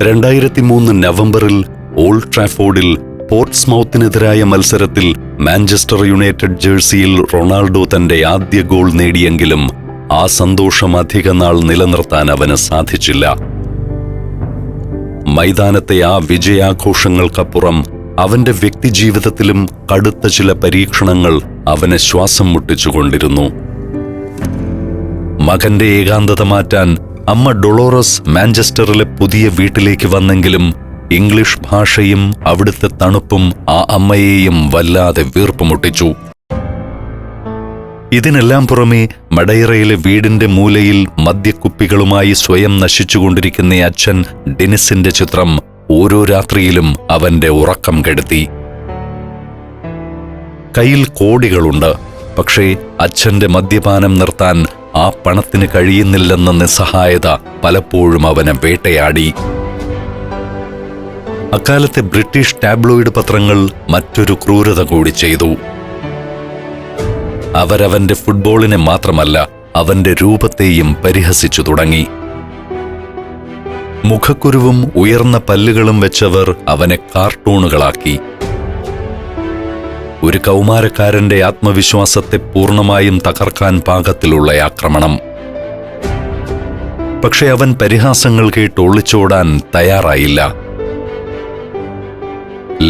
2003 നവംബറിൽ ഓൾഡ് ട്രാഫോർഡിൽ പോർട്സ്മൗത്തിനെതിരായ മത്സരത്തിൽ Manchester United ജേഴ്സിയിൽ Ronaldo തന്റെ ആദ്യ ഗോൾ നേടിയെങ്കിലും ആ സന്തോഷം അധികനാൾ നിലനിർത്താൻ അവന് സാധിച്ചില്ല. മൈതാനത്തെ ആ വിജയാഘോഷങ്ങൾക്കപ്പുറം അവന്റെ വ്യക്തിജീവിതത്തിലും കടുത്ത ചില പരീക്ഷണങ്ങൾ അവനെ ശ്വാസം മുട്ടിച്ചുകൊണ്ടിരുന്നു. മകന്റെ ഏകാന്തത മാറ്റാൻ അമ്മ ഡൊളോറസ് മാഞ്ചസ്റ്ററിലെ പുതിയ വീട്ടിലേക്ക് വന്നെങ്കിലും ഇംഗ്ലീഷ് ഭാഷയും അവിടുത്തെ തണുപ്പും ആ അമ്മയെയും വല്ലാതെ വീർപ്പുമുട്ടിച്ചു. ഇതിനെല്ലാം പുറമെ മഡൈറയിലെ വീടിന്റെ മൂലയിൽ മദ്യക്കുപ്പികളുമായി സ്വയം നശിച്ചുകൊണ്ടിരിക്കുന്ന അച്ഛൻ ഡെനിസിന്റെ ചിത്രം ഓരോ രാത്രിയിലും അവന്റെ ഉറക്കം കെടുത്തി. കയ്യിൽ കോടികളുണ്ട്, പക്ഷേ അച്ഛന്റെ മദ്യപാനം നിർത്താൻ ആ പണത്തിന് കഴിയുന്നില്ലെന്ന നിസ്സഹായത പലപ്പോഴും അവനെ വേട്ടയാടി. അക്കാലത്തെ ബ്രിട്ടീഷ് ടാബ്ലോയിഡ് പത്രങ്ങൾ മറ്റൊരു ക്രൂരത കൂടി ചെയ്തു. അവരവന്റെ ഫുട്ബോളിനെ മാത്രമല്ല, അവന്റെ രൂപത്തെയും പരിഹസിച്ചു തുടങ്ങി. മുഖക്കുരുവും ഉയർന്ന പല്ലുകളും വെച്ചവർ അവനെ കാർട്ടൂണുകളാക്കി. ഒരു കൗമാരക്കാരന്റെ ആത്മവിശ്വാസത്തെ പൂർണ്ണമായും തകർക്കാൻ പാകത്തിലുള്ള ആക്രമണം. പക്ഷെ അവൻ പരിഹാസങ്ങൾ കേട്ട് ഒളിച്ചോടാൻ തയ്യാറായില്ല.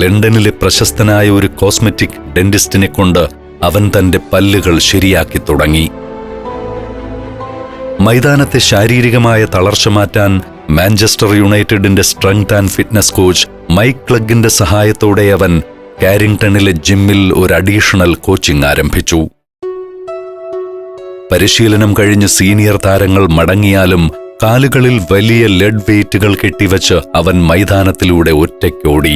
ലണ്ടനിലെ പ്രശസ്തനായ ഒരു കോസ്മെറ്റിക് ഡെന്റിസ്റ്റിനെ കൊണ്ട് അവൻ തന്റെ പല്ലുകൾ ശരിയാക്കി തുടങ്ങി. മൈതാനത്തെ ശാരീരികമായ തളർച്ച മാറ്റാൻ മാഞ്ചസ്റ്റർ യുണൈറ്റഡിന്റെ strength and fitness coach Mike ക്ലഗിന്റെ സഹായത്തോടെ അവൻ കാരിങ്ടണിലെ ജിമ്മിൽ ഒരു അഡീഷണൽ കോച്ചിംഗ് ആരംഭിച്ചു. പരിശീലനം കഴിഞ്ഞ് സീനിയർ താരങ്ങൾ മടങ്ങിയാലും കാലുകളിൽ വലിയ ലെഡ് വെയ്റ്റുകൾ കെട്ടിവച്ച് അവൻ മൈതാനത്തിലൂടെ ഒറ്റയ്ക്കോടി.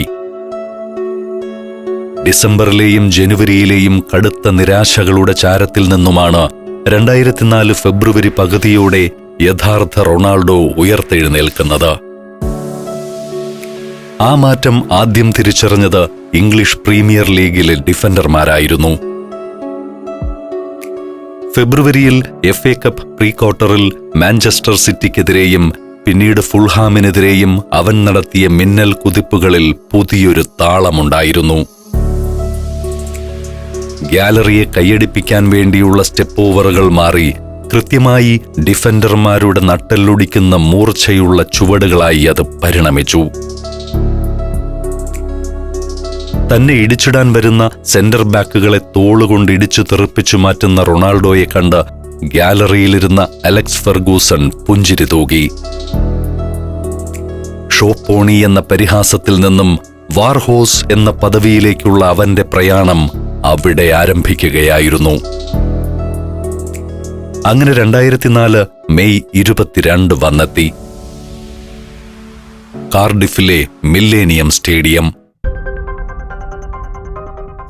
ഡിസംബറിലെയും ജനുവരിയിലെയും കടുത്ത നിരാശകളുടെ ചാരത്തിൽ നിന്നുമാണ് 2004 ഫെബ്രുവരി പകുതിയോടെ യഥാർത്ഥ റൊണാൾഡോ ഉയർത്തെഴുന്നേൽക്കുന്നത്. ആ മാറ്റം ആദ്യം തിരിച്ചറിഞ്ഞത് ഇംഗ്ലീഷ് പ്രീമിയർ ലീഗിലെ ഡിഫൻഡർമാരായിരുന്നു. ഫെബ്രുവരിയിൽ FA കപ്പ് പ്രീ ക്വാർട്ടറിൽ മാഞ്ചസ്റ്റർ സിറ്റിക്കെതിരെയും പിന്നീട് ഫുൾഹാമിനെതിരെയും അവൻ നടത്തിയ മിന്നൽ കുതിപ്പുകളിൽ പുതിയൊരു താളമുണ്ടായിരുന്നു. ഗ്യാലറിയെ കൈയടിപ്പിക്കാൻ വേണ്ടിയുള്ള സ്റ്റെപ്പ് ഓവറുകൾ മാറി കൃത്യമായി ഡിഫൻഡർമാരുടെ നട്ടെല്ലൊടിക്കുന്ന മൂർച്ചയുള്ള ചുവടുകളായി അത് പരിണമിച്ചു. തന്നെ ഇടിച്ചിടാൻ വരുന്ന സെന്റർ ബാക്കുകളെ തോളുകൊണ്ട് ഇടിച്ചു തെറിപ്പിച്ചു മാറ്റുന്ന റൊണാൾഡോയെ കണ്ട് ഗ്യാലറിയിലിരുന്ന അലക്സ് ഫെർഗൂസൺ പുഞ്ചിരി തൂകി. ഷോപ്പോണി എന്ന പരിഹാസത്തിൽ നിന്നും വാർഹോസ് എന്ന പദവിയിലേക്കുള്ള അവന്റെ പ്രയാണം അവിടെ ആരംഭിക്കുകയായിരുന്നു. അങ്ങനെ 2004 മെയ് 22 വന്നെത്തി. കാർഡിഫിലെ മില്ലേനിയം സ്റ്റേഡിയം.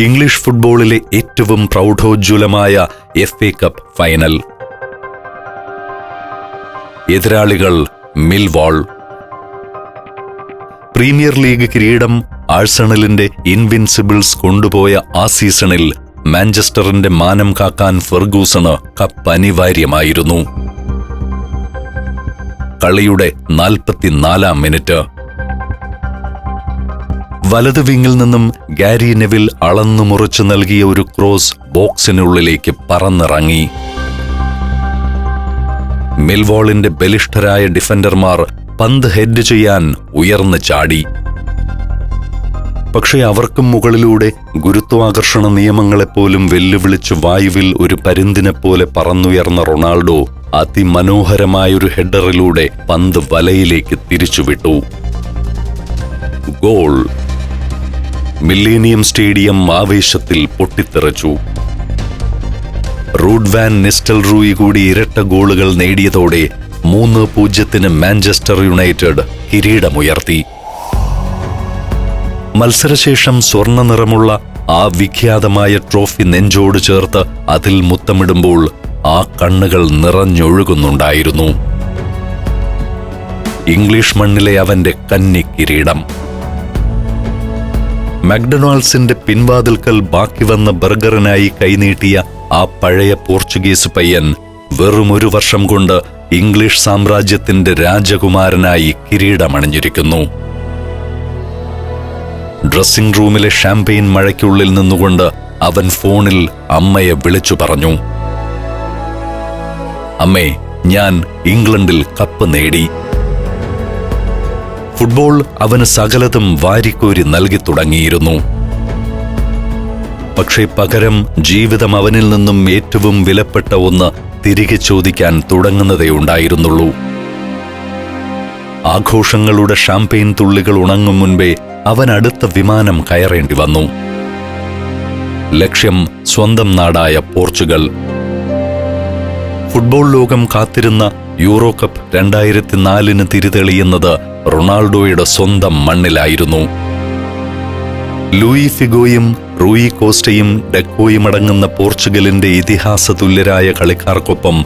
ഇംഗ്ലീഷ് ഫുട്ബോളിലെ ഏറ്റവും പ്രൗഢോജ്വലമായ FA കപ്പ് ഫൈനൽ. എതിരാളികൾ മിൽവാൾ. പ്രീമിയർ ലീഗ് കിരീടം ആഴ്സണലിന്റെ ഇൻവിൻസിബിൾസ് കൊണ്ടുപോയ ആ സീസണിൽ മാഞ്ചസ്റ്ററിന്റെ മാനം കാക്കാൻ ഫെർഗൂസണ് കപ്പ് അനിവാര്യമായിരുന്നു. കളിയുടെ 44-ാം മിനിറ്റ്. വലത് വിങ്ങിൽ നിന്നും ഗാരി നെവിൽ അളന്നു മുറിച്ചു നൽകിയ ഒരു ക്രോസ് ബോക്സിനുള്ളിലേക്ക് പറന്നിറങ്ങി. മിൽവാളിന്റെ ബലിഷ്ഠരായ ഡിഫൻഡർമാർ പന്ത് ഹെഡ് ചെയ്യാൻ ഉയർന്നു ചാടി. പക്ഷേ അവർക്കും മുകളിലൂടെ ഗുരുത്വാകർഷണ നിയമങ്ങളെപ്പോലും വെല്ലുവിളിച്ച് വായുവിൽ ഒരു പരുന്തിനെപ്പോലെ പറന്നുയർന്ന റൊണാൾഡോ അതിമനോഹരമായൊരു ഹെഡറിലൂടെ പന്ത് വലയിലേക്ക് തിരിച്ചുവിട്ടു. ഗോൾ. മില്ലേനിയം സ്റ്റേഡിയം ആവേശത്തിൽ പൊട്ടിത്തെറിച്ചു. റൂഡ് വാൻ നിസ്റ്റൽറൂയി കൂടി ഇരട്ട ഗോളുകൾ നേടിയതോടെ 3-0 മാഞ്ചസ്റ്റർ യുണൈറ്റഡ് കിരീടമുയർത്തി. മത്സരശേഷം സ്വർണ്ണ നിറമുള്ള ആ വിഖ്യാതമായ ട്രോഫി നെഞ്ചോട് ചേർത്ത് അതിൽ മുത്തമിടുമ്പോൾ ആ കണ്ണുകൾ നിറഞ്ഞൊഴുകുന്നുണ്ടായിരുന്നു. ഇംഗ്ലീഷ് മണ്ണിലെ അവന്റെ കന്നി കിരീടം. മക്ഡൊണാൾഡ്സിന്റെ പിൻവാതിൽക്കൽ ബാക്കി വന്ന ബർഗറിനായി കൈനീട്ടിയ ആ പഴയ പോർച്ചുഗീസ് പയ്യൻ വെറും 1 വർഷം കൊണ്ട് ഇംഗ്ലീഷ് സാമ്രാജ്യത്തിന്റെ രാജകുമാരനായി കിരീടമണിഞ്ഞിരിക്കുന്നു. ഡ്രസ്സിംഗ് റൂമിലെ ഷാമ്പെയിൻ മഴയ്ക്കുള്ളിൽ നിന്നുകൊണ്ട് അവൻ ഫോണിൽ അമ്മയെ വിളിച്ചു പറഞ്ഞു, അമ്മേ, ഞാൻ ഇംഗ്ലണ്ടിൽ കപ്പ് നേടി. ഫുട്ബോൾ അവന് സകലതും വാരിക്കോരി നൽകി തുടങ്ങിയിരുന്നു. പക്ഷേ പകരം ജീവിതം അവനിൽ നിന്നും ഏറ്റവും വിലപ്പെട്ട ഒന്ന് തിരികെ ചോദിക്കാൻ തുടങ്ങുന്നതേ ഉണ്ടായിരുന്നുള്ളൂ. ആഘോഷങ്ങളുടെ ഷാമ്പെയിൻ തുള്ളികൾ ഉണങ്ങും മുൻപേ അവൻ അടുത്ത വിമാനം കയറേണ്ടി വന്നു. ലക്ഷ്യം സ്വന്തം നാടായ പോർച്ചുഗൽ. ഫുട്ബോൾ ലോകം കാത്തിരുന്ന യൂറോ കപ്പ് 2004 തിരിതെളിയുന്നത് റൊണാൾഡോയുടെ സ്വന്തം മണ്ണിലായിരുന്നു. ലൂയി ഫിഗോയും റൂയി കോസ്റ്റയും ഡെക്കോയും അടങ്ങുന്ന പോർച്ചുഗലിന്റെ ഇതിഹാസ തുല്യരായ കളിക്കാർക്കൊപ്പം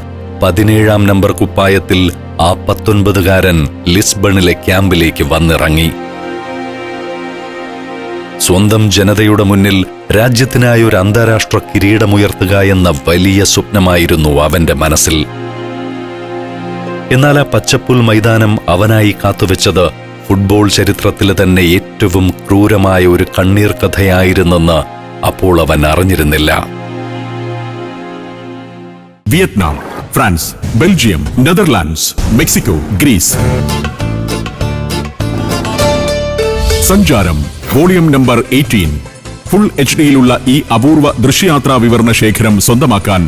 17-ാം നമ്പർ കുപ്പായത്തിൽ ആ 19-കാരൻ ലിസ്ബണിലെ ക്യാമ്പിലേക്ക് വന്നിറങ്ങി. സ്വന്തം ജനതയുടെ മുന്നിൽ രാജ്യത്തിനായി ഒരു അന്താരാഷ്ട്ര കിരീടമുയർത്തുക എന്ന വലിയ സ്വപ്നമായിരുന്നു അവന്റെ മനസ്സിൽ. എന്നാൽ ആ പച്ചപ്പുൽ മൈതാനം അവനായി കാത്തുവെച്ചത് ഫുട്ബോൾ ചരിത്രത്തിലെ തന്നെ ഏറ്റവും ക്രൂരമായ ഒരു കണ്ണീർ കഥയായിരുന്നെന്ന് അപ്പോൾ അവൻ അറിഞ്ഞിരുന്നില്ല. Vietnam, France, Belgium, Netherlands, Mexico, Greece. Sancharam volume number 18. Full HD-യിലുള്ള ഈ അപൂർവ ദൃശ്യയാത്രാ വിവരണ ശേഖരം സ്വന്തമാക്കാൻ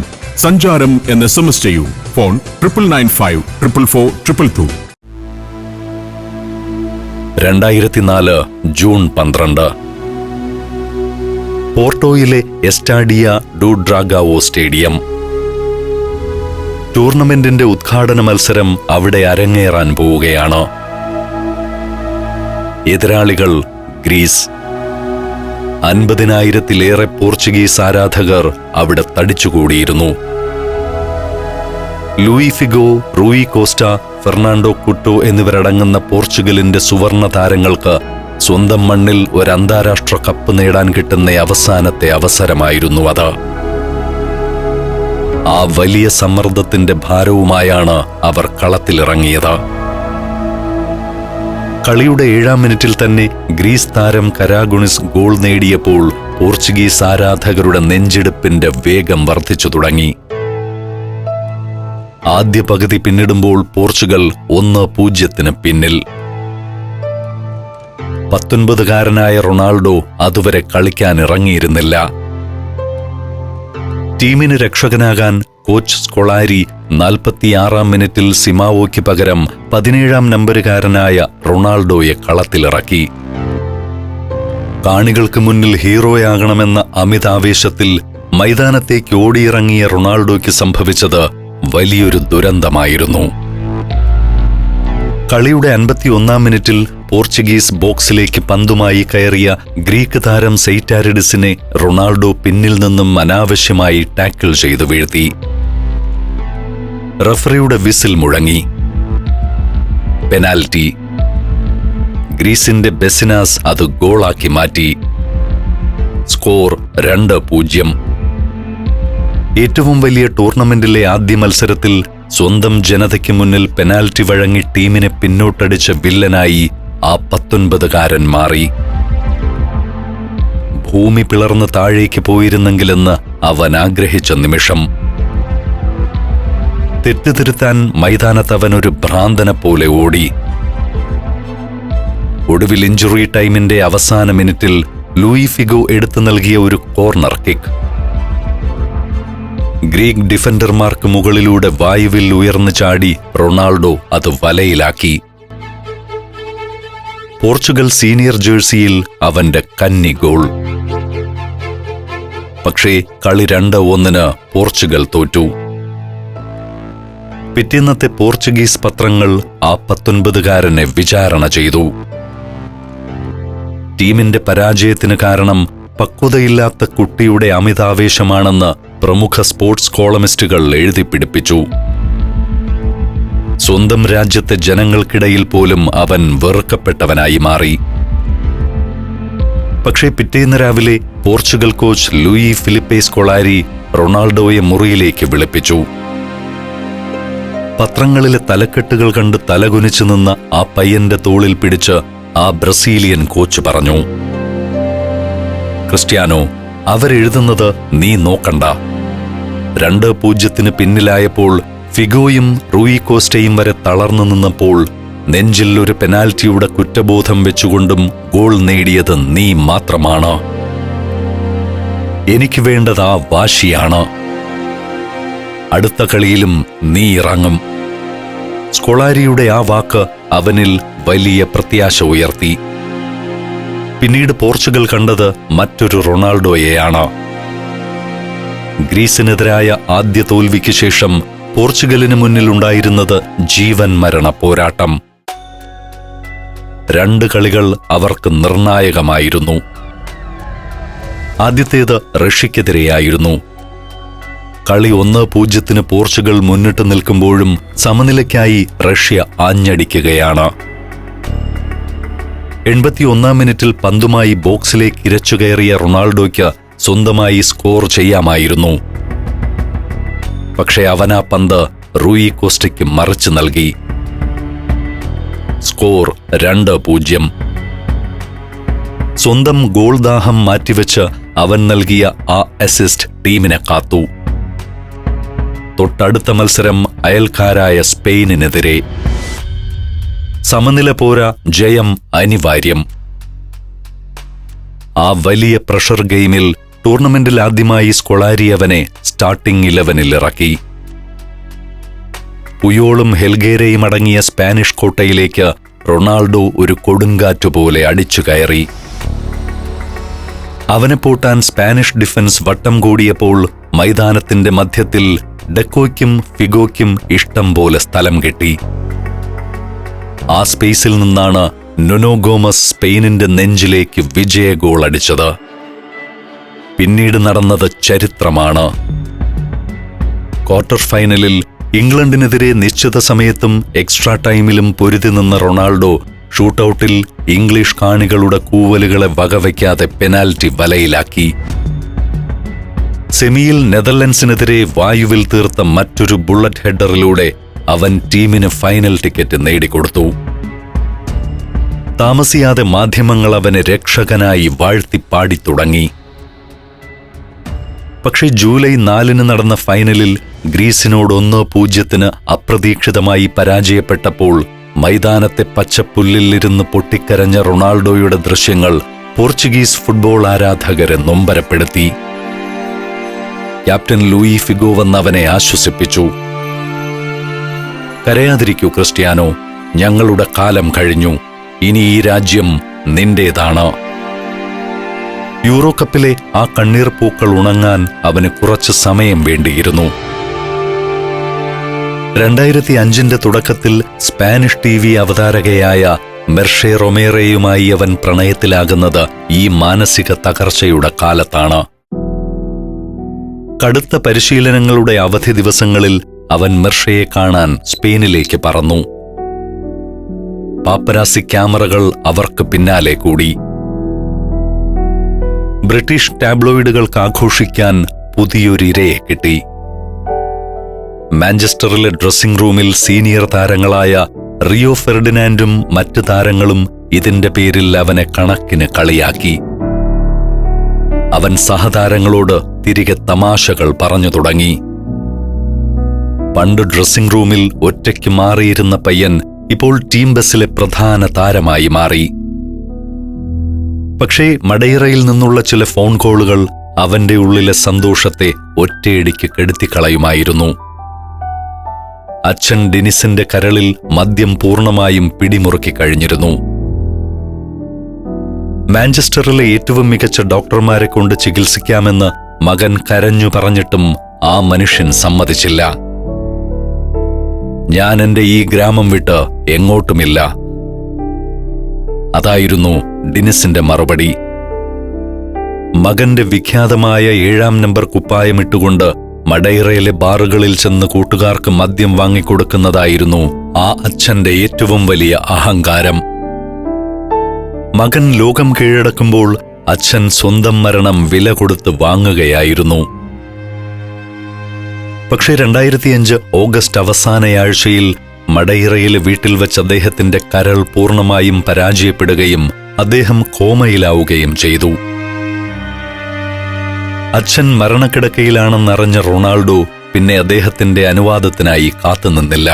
സഞ്ചാരം എന്ന് SMS ചെയ്യൂ. ഫോൺ 9995 444 222. 2004 ജൂൺ 12. പോർട്ടോയിലെ എസ്റ്റാഡിയ ഡു ഡ്രാഗാവോ സ്റ്റേഡിയം. ടൂർണമെന്റിന്റെ ഉദ്ഘാടന മത്സരം അവിടെ അരങ്ങേറാൻ പോവുകയാണ്. എതിരാളികൾ ഗ്രീസ്. 50,000-ലേറെ പോർച്ചുഗീസ് ആരാധകർ അവിടെ തടിച്ചുകൂടിയിരുന്നു. Luis Figo, Rui Costa, Fernando Couto എന്നിവരടങ്ങുന്ന പോർച്ചുഗലിന്റെ സുവർണ താരങ്ങൾക്ക് സ്വന്തം മണ്ണിൽ ഒരു അന്താരാഷ്ട്ര കപ്പ് നേടാൻ കിട്ടുന്ന അവസാനത്തെ അവസരമായിരുന്നു അത്. ആ വലിയ സമ്മർദ്ദത്തിന്റെ ഭാരവുമായാണ് അവർ കളത്തിലിറങ്ങിയത്. കളിയുടെ 7-ാം മിനിറ്റിൽ തന്നെ ഗ്രീസ് താരം കരാഗുണിസ് ഗോൾ നേടിയപ്പോൾ പോർച്ചുഗീസ് ആരാധകരുടെ നെഞ്ചിടിപ്പിന്റെ വേഗം വർദ്ധിച്ചു തുടങ്ങി. ആദ്യ പകുതി പിന്നിടുമ്പോൾ പോർച്ചുഗൽ 1-0 പിന്നിൽ. 19-കാരനായ റൊണാൾഡോ അതുവരെ കളിക്കാൻ ഇറങ്ങിയിരുന്നില്ല. ടീമിന് രക്ഷകനാകാൻ കോച്ച് സ്കൊളാരി 46-ാം മിനിറ്റിൽ സിമാവോയ്ക്ക് പകരം 17-ാം നമ്പരുകാരനായ റൊണാൾഡോയെ കളത്തിലിറക്കി. കാണികൾക്ക് മുന്നിൽ ഹീറോയാകണമെന്ന അമിതാവേശത്തിൽ മൈതാനത്തേക്ക് ഓടിയിറങ്ങിയ റൊണാൾഡോയ്ക്ക് സംഭവിച്ചത് വലിയൊരു ദുരന്തമായിരുന്നു. കളിയുടെ 51-ാം മിനിറ്റിൽ പോർച്ചുഗീസ് ബോക്സിലേക്ക് പന്തുമായി കയറിയ ഗ്രീക്ക് താരം സെയ്റ്റാരിഡിസിനെ റൊണാൾഡോ പിന്നിൽ നിന്നും അനാവശ്യമായി ടാക്കിൾ ചെയ്തു വീഴ്ത്തി. റഫറിയുടെ വിസിൽ മുഴങ്ങി. പെനാൽറ്റി. ഗ്രീസിന്റെ ബെസിനാസ് അത് ഗോളാക്കി മാറ്റി. സ്കോർ 2-0. ഏറ്റവും വലിയ ടൂർണമെന്റിലെ ആദ്യ മത്സരത്തിൽ സ്വന്തം ജനതയ്ക്ക് മുന്നിൽ പെനാൽറ്റി വഴങ്ങി ടീമിനെ പിന്നോട്ടടിച്ച വില്ലനായി ആ 19-കാരൻ മാറി. ഭൂമി പിളർന്ന് താഴേക്ക് പോയിരുന്നെങ്കിലെന്ന് അവൻ ആഗ്രഹിച്ച നിമിഷം. തെറ്റുതിരുത്താൻ മൈതാനത്ത് അവൻ ഒരു ഭ്രാന്തനെ പോലെ ഓടി. ഒടുവിൽ ഇഞ്ചുറി ടൈമിന്റെ അവസാന മിനിറ്റിൽ ലൂയി ഫിഗോ എടുത്തു നൽകിയ ഒരു കോർണർ കിക്ക്. ഗ്രീക്ക് ഡിഫൻഡർമാർക്ക് മുകളിലൂടെ വായുവിൽ ഉയർന്നു ചാടി റൊണാൾഡോ അത് വലയിലാക്കി. പോർച്ചുഗൽ സീനിയർ ജേഴ്സിയിൽ അവന്റെ കന്നി ഗോൾ. പക്ഷേ കളി 2-1 പോർച്ചുഗൽ തോറ്റു. പിറ്റേന്നത്തെ പോർച്ചുഗീസ് പത്രങ്ങൾ ആ 19-കാരനെ വിചാരണ ചെയ്തു. ടീമിന്റെ പരാജയത്തിന് കാരണം പക്വതയില്ലാത്ത കുട്ടിയുടെ അമിതാവേശമാണെന്ന് പ്രമുഖ സ്പോർട്സ് കോളമിസ്റ്റുകൾ എഴുതിപ്പിടിപ്പിച്ചു. സ്വന്തം രാജ്യത്തെ ജനങ്ങൾക്കിടയിൽ പോലും അവൻ വെറുക്കപ്പെട്ടവനായി മാറി. പക്ഷേ പിറ്റേന്ന് രാവിലെ Portugal coach Luiz Felipe Scolari റൊണാൾഡോയെ മുറിയിലേക്ക് വിളിപ്പിച്ചു. പത്രങ്ങളിലെ തലക്കെട്ടുകൾ കണ്ട് തലകുനിച്ചു നിന്ന ആ പയ്യന്റെ തോളിൽ പിടിച്ച് ആ ബ്രസീലിയൻ കോച്ച് പറഞ്ഞു, ക്രിസ്ത്യാനോ, അവരെഴുതുന്നത് നീ നോക്കണ്ട. 2-0 പിന്നിലായപ്പോൾ ഫിഗോയും റൂയി കോസ്റ്റയും വരെ തളർന്നു നിന്നപ്പോൾ നെഞ്ചിൽ ഒരു പെനാൽറ്റിയുടെ കുറ്റബോധം വെച്ചുകൊണ്ടും ഗോൾ നേടിയത് നീ മാത്രമാണ്. എനിക്ക് വേണ്ടത് ആ വാശിയാണ്. അടുത്ത കളിയിലും നീ ഇറങ്ങും. സ്കൊളാരിയുടെ ആ വാക്ക് അവനിൽ വലിയ പ്രത്യാശ ഉയർത്തി. പിന്നീട് പോർച്ചുഗൽ കണ്ടത് മറ്റൊരു റൊണാൾഡോയെയാണ്. ഗ്രീസിനെതിരായ ആദ്യ തോൽവിക്ക് ശേഷം പോർച്ചുഗലിന് മുന്നിലുണ്ടായിരുന്നത് ജീവൻ മരണ പോരാട്ടം. 2 കളികൾ അവർക്ക് നിർണായകമായിരുന്നു. ആദ്യത്തേത് റഷ്യക്കെതിരെയായിരുന്നു. കളി 1-0 പോർച്ചുഗൽ മുന്നിട്ട് നിൽക്കുമ്പോഴും സമനിലയ്ക്കായി റഷ്യ ആഞ്ഞടിക്കുകയാണ്. 81-ാം മിനിറ്റിൽ പന്തുമായി ബോക്സിലേക്ക് ഇരച്ചുകയറിയ റൊണാൾഡോയ്ക്ക് സ്വന്തമായി സ്കോർ ചെയ്യാമായിരുന്നു. പക്ഷേ അവൻ ആ പന്ത് റൂയി കോസ്റ്റയ്ക്ക് മറിച്ചു നൽകി. സ്കോർ 2-0. സ്വന്തം ഗോൾ ദാഹം മാറ്റിവെച്ച് അവൻ നൽകിയ ആ അസിസ്റ്റ് ടീമിനെ കാത്തു. തൊട്ടടുത്ത മത്സരം അയൽക്കാരായ സ്പെയിനിനെതിരെ. സമനില പോരാ, ജയം അനിവാര്യം. ആ വലിയ പ്രഷർ ഗെയിമിൽ ടൂർണമെന്റിൽ ആദ്യമായി സ്കൊളാരി അവനെ സ്റ്റാർട്ടിംഗ് 11-ൽ ഇറക്കി. പുയോളും ഹെൽഗേരയും അടങ്ങിയ സ്പാനിഷ് കോട്ടയിലേക്ക് റൊണാൾഡോ ഒരു കൊടുങ്കാറ്റുപോലെ അടിച്ചു കയറി. അവനെ പൂട്ടാൻ സ്പാനിഷ് ഡിഫൻസ് വട്ടം കൂടിയപ്പോൾ മൈതാനത്തിന്റെ മധ്യത്തിൽ ഡെക്കോയ്ക്കും ഫിഗോയ്ക്കും ഇഷ്ടം പോലെ സ്ഥലം കിട്ടി. ആ സ്പേസിൽ നിന്നാണ് നുനോ ഗോമസ് സ്പെയിനിന്റെ നെഞ്ചിലേക്ക് വിജയ ഗോൾ അടിച്ചത്. പിന്നീട് നടന്നത് ചരിത്രമാണ്. ക്വാർട്ടർ ഫൈനലിൽ ഇംഗ്ലണ്ടിനെതിരെ നിശ്ചിത സമയത്തും എക്സ്ട്രാ ടൈമിലും പൊരുതി നിന്ന റൊണാൾഡോ ഷൂട്ടൌട്ടിൽ ഇംഗ്ലീഷ് കാണികളുടെ കൂവലുകളെ വകവയ്ക്കാതെ പെനാൽറ്റി വലയിലാക്കി. സെമിയിൽ നെതർലൻഡ്സിനെതിരെ വായുവിൽ തീർത്ത മറ്റൊരു ബുള്ളറ്റ് ഹെഡറിലൂടെ അവൻ ടീമിന് ഫൈനൽ ടിക്കറ്റ് നേടിക്കൊടുത്തു. താമസിയാതെ മാധ്യമങ്ങൾ അവനെ രക്ഷകനായി വാഴ്ത്തിപ്പാടി തുടങ്ങി. പക്ഷേ ജൂലൈ 4 നടന്ന ഫൈനലിൽ ഗ്രീസിനോട് 1-0 അപ്രതീക്ഷിതമായി പരാജയപ്പെട്ടപ്പോൾ മൈതാനത്തെ പച്ചപ്പുല്ലിലിരുന്ന് പൊട്ടിക്കരഞ്ഞ റൊണാൾഡോയുടെ ദൃശ്യങ്ങൾ പോർച്ചുഗീസ് ഫുട്ബോൾ ആരാധകരെ നൊമ്പരപ്പെടുത്തി. ക്യാപ്റ്റൻ ലൂയി ഫിഗോ വന്നവനെ ആശ്വസിപ്പിച്ചു. കരയാതിരിക്കൂ ക്രിസ്ത്യാനോ, ഞങ്ങളുടെ കാലം കഴിഞ്ഞു. ഇനി ഈ രാജ്യം നിന്റേതാണ്. യൂറോ കപ്പിലെ ആ കണ്ണീർ പൂക്കൾ ഉണങ്ങാൻ അവന് കുറച്ച് സമയം വേണ്ടിയിരുന്നു. 2005 തുടക്കത്തിൽ സ്പാനിഷ് TV അവതാരകയായ മെർഷെ റൊമേറയുമായി അവൻ പ്രണയത്തിലാകുന്നത് ഈ മാനസിക തകർച്ചയുടെ കാലത്താണ്. കടുത്ത പരിശീലനങ്ങളുടെ അവധി ദിവസങ്ങളിൽ അവൻ മെർഷയെ കാണാൻ സ്പെയിനിലേക്ക് പറന്നു. പാപ്പരാസി ക്യാമറകൾ അവർക്ക് പിന്നാലെ കൂടി. ബ്രിട്ടീഷ് ടാബ്ലോയിഡുകൾക്ക് ആഘോഷിക്കാൻ പുതിയൊരിരയെ കിട്ടി. മാഞ്ചസ്റ്ററിലെ ഡ്രസ്സിംഗ് റൂമിൽ സീനിയർ താരങ്ങളായ റിയോ ഫെർഡിനാൻഡും മറ്റ് താരങ്ങളും ഇതിന്റെ പേരിൽ അവനെ കണക്കിന് കളിയാക്കി. അവൻ സഹതാരങ്ങളോട് തിരികെ തമാശകൾ പറഞ്ഞു തുടങ്ങി. പണ്ട് ഡ്രസ്സിംഗ് റൂമിൽ ഒറ്റയ്ക്ക് മാറിയിരുന്ന പയ്യൻ ഇപ്പോൾ ടീം ബസ്സിലെ പ്രധാന താരമായി മാറി. പക്ഷേ മഡെയ്റയിൽ നിന്നുള്ള ചില ഫോൺ കോളുകൾ അവന്റെ ഉള്ളിലെ സന്തോഷത്തെ ഒറ്റയടിക്ക് കെടുത്തിക്കളയുമായിരുന്നു. അച്ഛൻ ഡെനിസിന്റെ കരളിൽ മദ്യം പൂർണ്ണമായും പിടിമുറുക്കി കഴിഞ്ഞിരുന്നു. മാഞ്ചസ്റ്ററിലെ ഏറ്റവും മികച്ച ഡോക്ടർമാരെ കൊണ്ട് ചികിത്സിക്കാമെന്ന് മകൻ കരഞ്ഞു പറഞ്ഞിട്ടും ആ മനുഷ്യൻ സമ്മതിച്ചില്ല. ഞാൻ എന്റെ ഈ ഗ്രാമം വിട്ട് എങ്ങോട്ടുമില്ല. അതായിരുന്നു ഡെനിസിന്റെ മറുപടി. മകന്റെ വിഖ്യാതമായ 7-ാം നമ്പർ കുപ്പായമിട്ടുകൊണ്ട് മഡെയ്റയിലെ ബാറുകളിൽ ചെന്ന് കൂട്ടുകാർക്ക് മദ്യം വാങ്ങിക്കൊടുക്കുന്നതായിരുന്നു ആ അച്ഛന്റെ ഏറ്റവും വലിയ അഹങ്കാരം. മകൻ ലോകം കീഴടക്കുമ്പോൾ അച്ഛൻ സ്വന്തം മരണം വില കൊടുത്ത് വാങ്ങുകയായിരുന്നു. പക്ഷേ 2005 ഓഗസ്റ്റ് അവസാനയാഴ്ചയിൽ മഡൈറയിലെ വീട്ടിൽ വച്ച് അദ്ദേഹത്തിന്റെ കരൾ പൂർണ്ണമായും പരാജയപ്പെടുകയും അദ്ദേഹം കോമയിലാവുകയും ചെയ്തു. അച്ഛൻ മരണക്കിടക്കയിലാണെന്നറിഞ്ഞ റൊണാൾഡോ പിന്നെ അദ്ദേഹത്തിന്റെ അനുവാദത്തിനായി കാത്തുനിന്നില്ല.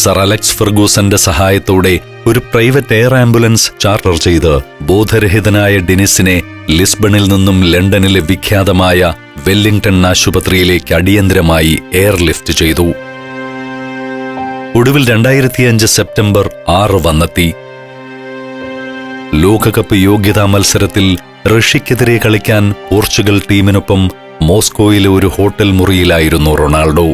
സർ അലക്സ് ഫെർഗൂസന്റെ സഹായത്തോടെ ഒരു പ്രൈവറ്റ് എയർ ആംബുലൻസ് ചാർട്ടർ ചെയ്ത് ബോധരഹിതനായ ഡെനിസിനെ ലിസ്ബണിൽ നിന്നും ലണ്ടനിലെ വിഖ്യാതമായ വെല്ലിംഗ്ടൺ ആശുപത്രിയിലേക്ക് അടിയന്തരമായി എയർലിഫ്റ്റ് ചെയ്തു. ഒടുവിൽ 2005 സെപ്റ്റംബർ 6 വന്നെത്തി. ലോകകപ്പ് യോഗ്യതാ മത്സരത്തിൽ റഷ്യക്കെതിരെ കളിക്കാൻ പോർച്ചുഗൽ ടീമിനൊപ്പം മോസ്കോയിലെ ഒരു ഹോട്ടൽ മുറിയിലായിരുന്നു റൊണാൾഡോ.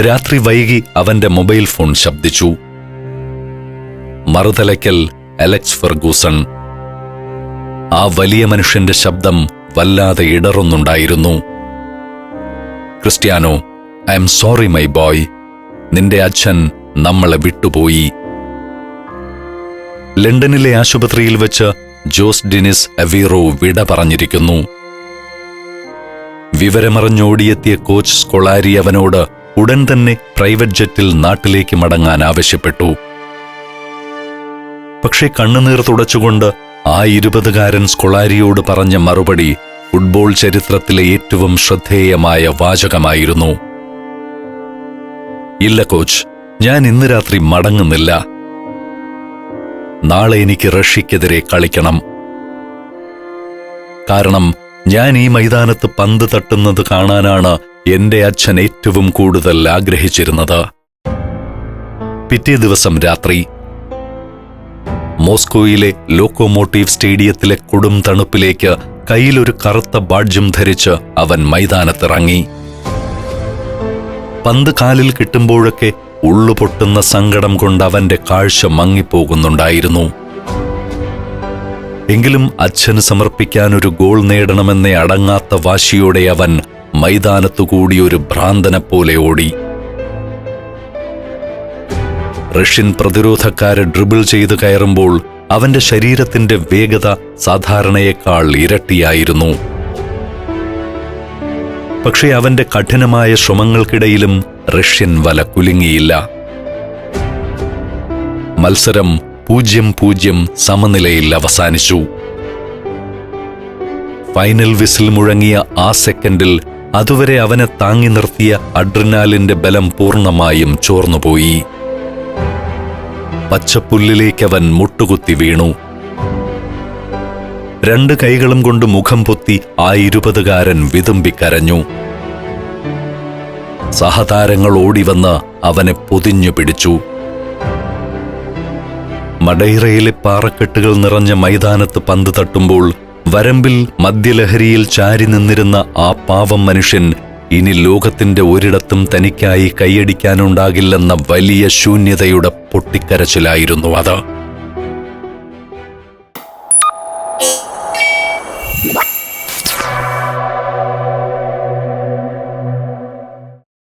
രാത്രി വൈകി അവന്റെ മൊബൈൽ ഫോൺ ശബ്ദിച്ചു. മറുതലയ്ക്കൽ അലക്സ് ഫെർഗൂസൺ. ആ വലിയ മനുഷ്യന്റെ ശബ്ദം വല്ലാതെ ഇടറുന്നുണ്ടായിരുന്നു. Cristiano, I'm sorry my boy, നിന്റെ അച്ഛൻ നമ്മളെ വിട്ടുപോയി. ലണ്ടനിലെ ആശുപത്രിയിൽ വെച്ച് ജോസ് ഡെനിസ് അവീറോ വിട പറഞ്ഞിരിക്കുന്നു. വിവരമറിഞ്ഞോടിയെത്തിയ കോച്ച് സ്കൊളാരി അവനോട് ഉടൻ തന്നെ പ്രൈവറ്റ് ജെറ്റിൽ നാട്ടിലേക്ക് മടങ്ങാൻ ആവശ്യപ്പെട്ടു. പക്ഷേ കണ്ണുനീർ തുടച്ചുകൊണ്ട് ആ 20-കാരൻ സ്കൊളാരിയോട് പറഞ്ഞ മറുപടി ഫുട്ബോൾ ചരിത്രത്തിലെ ഏറ്റവും ശ്രദ്ധേയമായ വാചകമായിരുന്നു. ഇല്ല കോച്ച്, ഞാൻ ഇന്ന് രാത്രി മടങ്ങുന്നില്ല. നാളെ എനിക്ക് റഷ്യക്കെതിരെ കളിക്കണം. കാരണം ഞാൻ ഈ മൈതാനത്ത് പന്ത് തട്ടുന്നത് കാണാനാണ് എന്റെ അച്ഛൻ ഏറ്റവും കൂടുതൽ ആഗ്രഹിച്ചിരുന്നത്. പിറ്റേ ദിവസം രാത്രി മോസ്കോയിലെ ലോക്കോമോട്ടീവ് സ്റ്റേഡിയത്തിലെ കൊടും തണുപ്പിലേക്ക് കയ്യിലൊരു കറുത്ത ബാഡ്ജും ധരിച്ച് അവൻ മൈതാനത്തിറങ്ങി. പന്ത് കാലിൽ കിട്ടുമ്പോഴൊക്കെ ഉള്ളുപൊട്ടുന്ന സങ്കടം കൊണ്ട് അവന്റെ കാഴ്ച മങ്ങിപ്പോകുന്നുണ്ടായിരുന്നു. എങ്കിലും അച്ഛന് സമർപ്പിക്കാൻ ഒരു ഗോൾ നേടണമെന്നേ അടങ്ങാത്ത വാശിയോടെ അവൻ മൈതാനത്തുകൂടി ഒരു ഭ്രാന്തനെപ്പോലെ ഓടി. റഷ്യൻ പ്രതിരോധക്കാരെ ഡ്രിബിൾ ചെയ്ത് കയറുമ്പോൾ അവന്റെ ശരീരത്തിന്റെ വേഗത സാധാരണയേക്കാൾ ഇരട്ടിയായിരുന്നു. പക്ഷേ അവന്റെ കഠിനമായ ശ്രമങ്ങൾക്കിടയിലും റഷ്യൻ വല കുലുങ്ങിയില്ല. മത്സരം 0-0 സമനിലയിൽ അവസാനിച്ചു. ഫൈനൽ വിസിൽ മുഴങ്ങിയ ആ സെക്കൻഡിൽ അതുവരെ അവനെ താങ്ങി നിർത്തിയ അഡ്രിനാലിന്റെ ബലം പൂർണ്ണമായും ചോർന്നുപോയി. പച്ചപ്പുല്ലിലേക്കവൻ മുട്ടുകുത്തി വീണു. 2 കൈകളും കൊണ്ട് മുഖം പൊത്തി ആ 20-കാരൻ വിതുമ്പിക്കരഞ്ഞു. സഹതാരങ്ങൾ ഓടിവന്ന് അവനെ പൊതിഞ്ഞു പിടിച്ചു. മഡൈറയിലെ പാറക്കെട്ടുകൾ നിറഞ്ഞ മൈതാനത്ത് പന്ത് തട്ടുമ്പോൾ വരമ്പിൽ മദ്യലഹരിയിൽ ചാരി നിന്നിരുന്ന ആ പാവം മനുഷ്യൻ ഇനി ലോകത്തിന്റെ ഒരിടത്തും തനിക്കായി കൈയടിക്കാനുണ്ടാകില്ലെന്ന വലിയ ശൂന്യതയുടെ പൊട്ടിക്കരച്ചിലായിരുന്നു അത്.